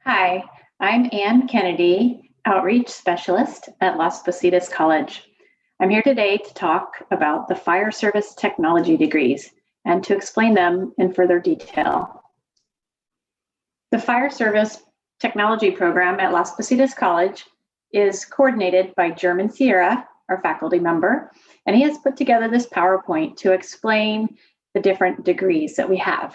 Hi, I'm Ann Kennedy, Outreach Specialist at Las Positas College. I'm here today to talk about the Fire Service Technology degrees and to explain them in further detail. The Fire Service Technology program at Las Positas College is coordinated by German Sierra, our faculty member, and he has put together this PowerPoint to explain the different degrees that we have.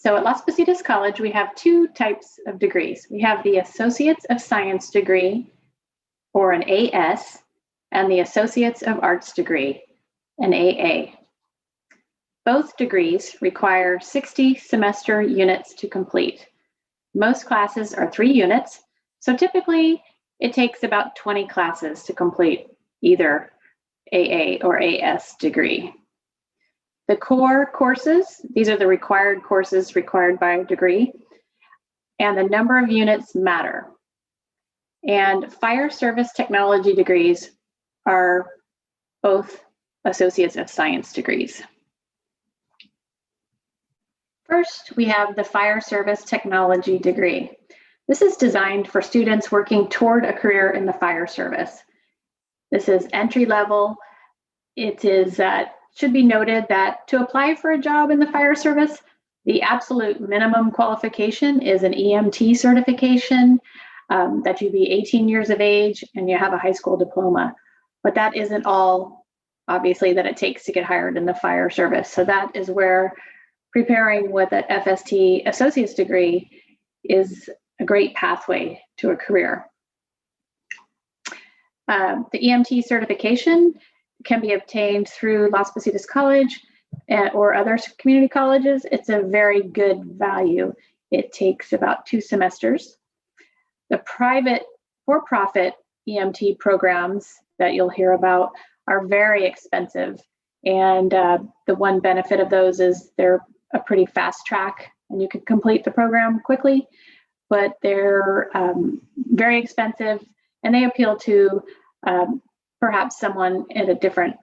So at Las Positas College, we have two types of degrees. We have the Associates of Science degree, or an AS, and the Associates of Arts degree, an AA. Both degrees require 60 semester units to complete. Most classes are 3 units, so typically it takes about 20 classes to complete either AA or AS degree. The core courses, these are the required courses required by a degree, and the number of units matter. And Fire Service Technology degrees are both Associates of Science degrees. First, we have the Fire Service Technology degree. This is designed for students working toward a career in the fire service. This is entry level. It is should be noted that to apply for a job in the fire service, the absolute minimum qualification is an EMT certification, that you be 18 years of age and you have a high school diploma. But that isn't all, obviously, that it takes to get hired in the fire service. So that is where preparing with an FST associate's degree is a great pathway to a career. The EMT certification can be obtained through Las Positas College or other community colleges. It's a very good value. It takes about 2 semesters. The private for-profit EMT programs that you'll hear about are very expensive. And the one benefit of those is they're a pretty fast track and you can complete the program quickly, but they're very expensive and they appeal to perhaps someone at a different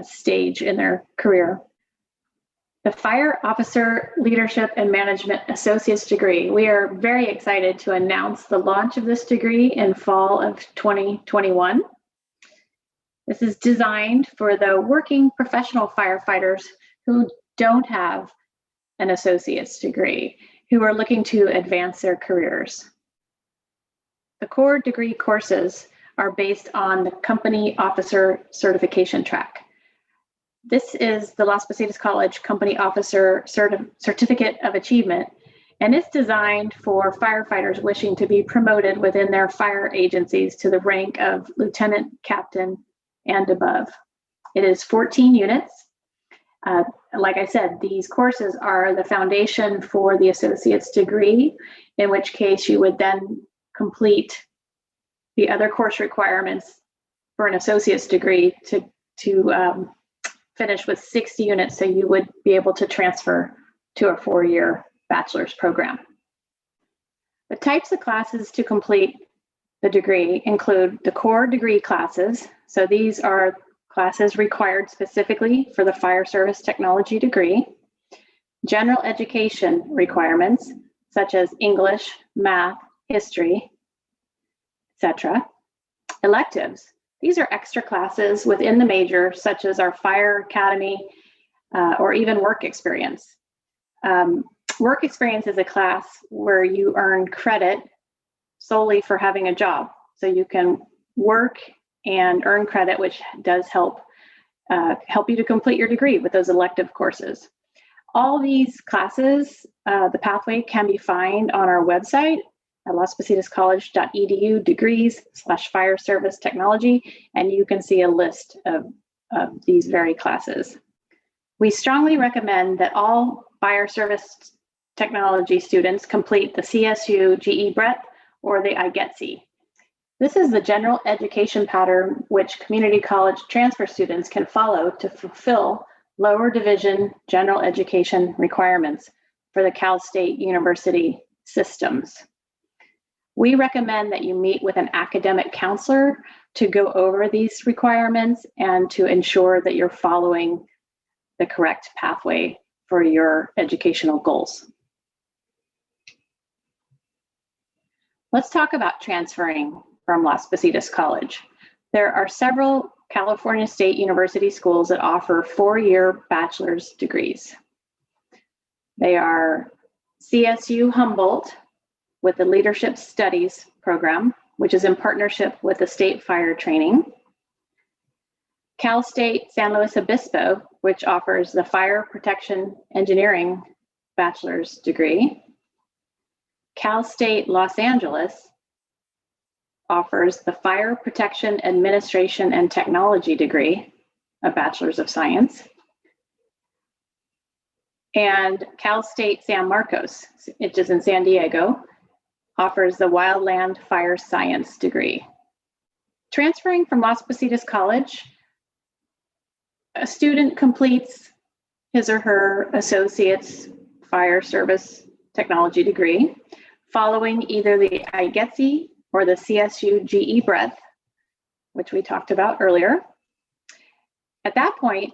stage in their career. The Fire Officer Leadership and Management Associate's degree. We are very excited to announce the launch of this degree in fall of 2021. This is designed for the working professional firefighters who don't have an associate's degree, who are looking to advance their careers. The core degree courses are based on the Company Officer Certification track. This is the Las Positas College Company Officer Certificate of Achievement, and it's designed for firefighters wishing to be promoted within their fire agencies to the rank of lieutenant, captain, and above. It is 14 units. Like I said, these courses are the foundation for the associate's degree, in which case you would then complete the other course requirements for an associate's degree to finish with 60 units, so you would be able to transfer to a 4-year bachelor's program. The types of classes to complete the degree include the core degree classes. So these are classes required specifically for the Fire Service Technology degree. General education requirements, such as English, math, history, etc. Electives. These are extra classes within the major, such as our fire academy or even work experience. Work experience is a class where you earn credit solely for having a job. So you can work and earn credit, which does help you to complete your degree with those elective courses. All these classes, the pathway can be found on our website at laspositascollege.edu degrees/fire service technology, and you can see a list of these very classes. We strongly recommend that all fire service technology students complete the CSU GE Breadth or the IGETC. This is the general education pattern which community college transfer students can follow to fulfill lower division general education requirements for the Cal State University systems. We recommend that you meet with an academic counselor to go over these requirements and to ensure that you're following the correct pathway for your educational goals. Let's talk about transferring from Las Positas College. There are several California State University schools that offer 4-year bachelor's degrees. They are CSU Humboldt with the Leadership Studies program, which is in partnership with the State Fire Training. Cal State San Luis Obispo, which offers the Fire Protection Engineering bachelor's degree. Cal State Los Angeles offers the Fire Protection Administration and Technology degree, a Bachelor's of Science. And Cal State San Marcos, which is in San Diego, offers the Wildland Fire Science degree. Transferring from Las Positas College, a student completes his or her Associate's Fire Service Technology degree, following either the IGETSI or the CSU GE Breadth, which we talked about earlier. At that point,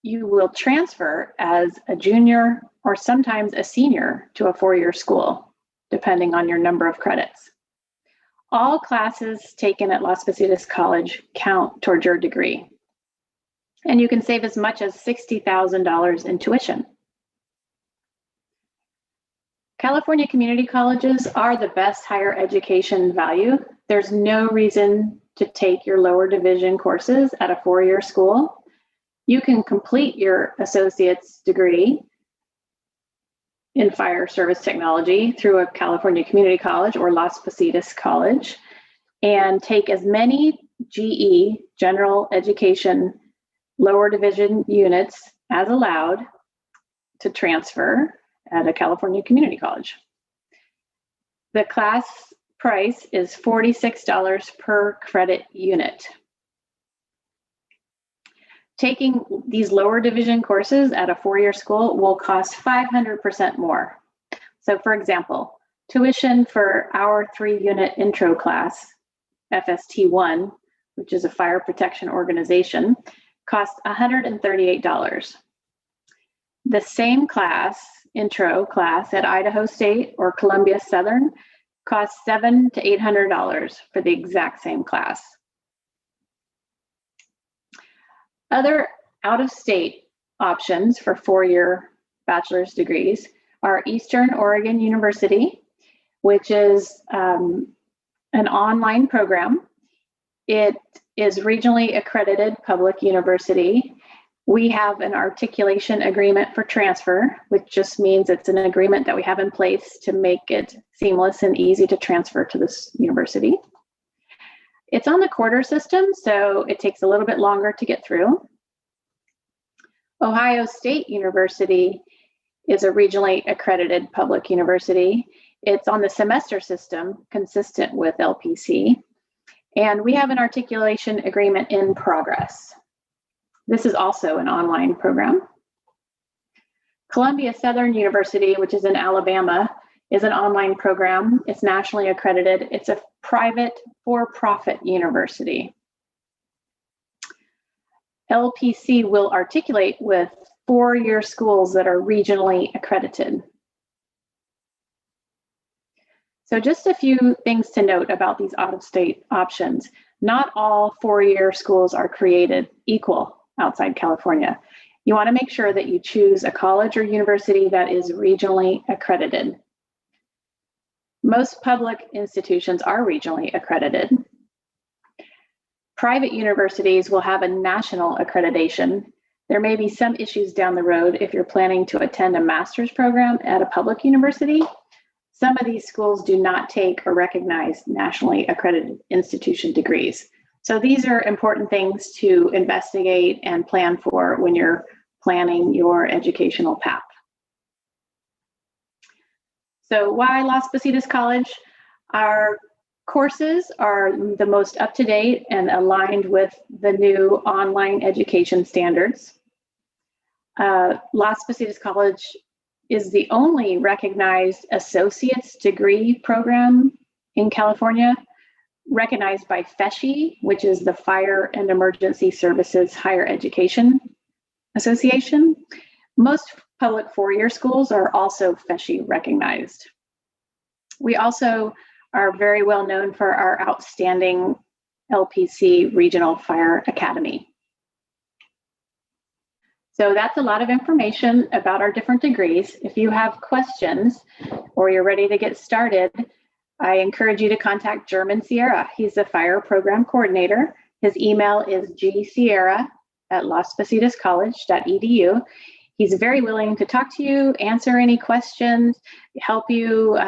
you will transfer as a junior or sometimes a senior to a 4-year school, depending on your number of credits. All classes taken at Las Positas College count toward your degree, and you can save as much as $60,000 in tuition. California community colleges are the best higher education value. There's no reason to take your lower division courses at a 4-year school. You can complete your associate's degree in fire service technology through a California community college or Las Positas College and take as many GE, general education, lower division units as allowed to transfer at a California community college. The class price is $46 per credit unit. Taking these lower division courses at a 4-year school will cost 500% more. So for example, tuition for our 3-unit intro class, FST1, which is a fire protection organization, costs $138. The same class, intro class at Idaho State or Columbia Southern costs $700 to $800 for the exact same class. Other out-of-state options for 4-year bachelor's degrees are Eastern Oregon University, which is an online program. It is regionally accredited public university. We have an articulation agreement for transfer, which just means it's an agreement that we have in place to make it seamless and easy to transfer to this university. It's on the quarter system, so it takes a little bit longer to get through. Ohio State University is a regionally accredited public university. It's on the semester system, consistent with LPC, and we have an articulation agreement in progress. This is also an online program. Columbia Southern University, which is in Alabama, is an online program. It's nationally accredited. It's a private for-profit university. LPC will articulate with 4-year schools that are regionally accredited. So just a few things to note about these out-of-state options. Not all 4-year schools are created equal outside California. You want to make sure that you choose a college or university that is regionally accredited. Most public institutions are regionally accredited. Private universities will have a national accreditation. There may be some issues down the road if you're planning to attend a master's program at a public university. Some of these schools do not take or recognize nationally accredited institution degrees. So these are important things to investigate and plan for when you're planning your educational path. So why Las Positas College? Our courses are the most up-to-date and aligned with the new online education standards. Las Positas College is the only recognized associate's degree program in California, recognized by FESHE, which is the Fire and Emergency Services Higher Education Association. Most public 4-year schools are also FESHE recognized. We also are very well known for our outstanding LPC Regional Fire Academy. So that's a lot of information about our different degrees. If you have questions or you're ready to get started, I encourage you to contact German Sierra. He's the fire program coordinator. His email is gsierra@lospositascollege.edu. He's very willing to talk to you, answer any questions, help you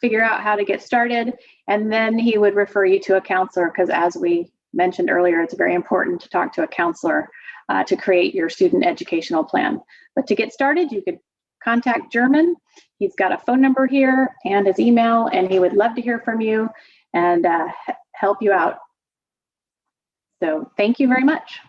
figure out how to get started, and then he would refer you to a counselor, because as we mentioned earlier, it's very important to talk to a counselor to create your student educational plan. But to get started, you could contact German. He's got a phone number here and his email, and he would love to hear from you and help you out. So thank you very much.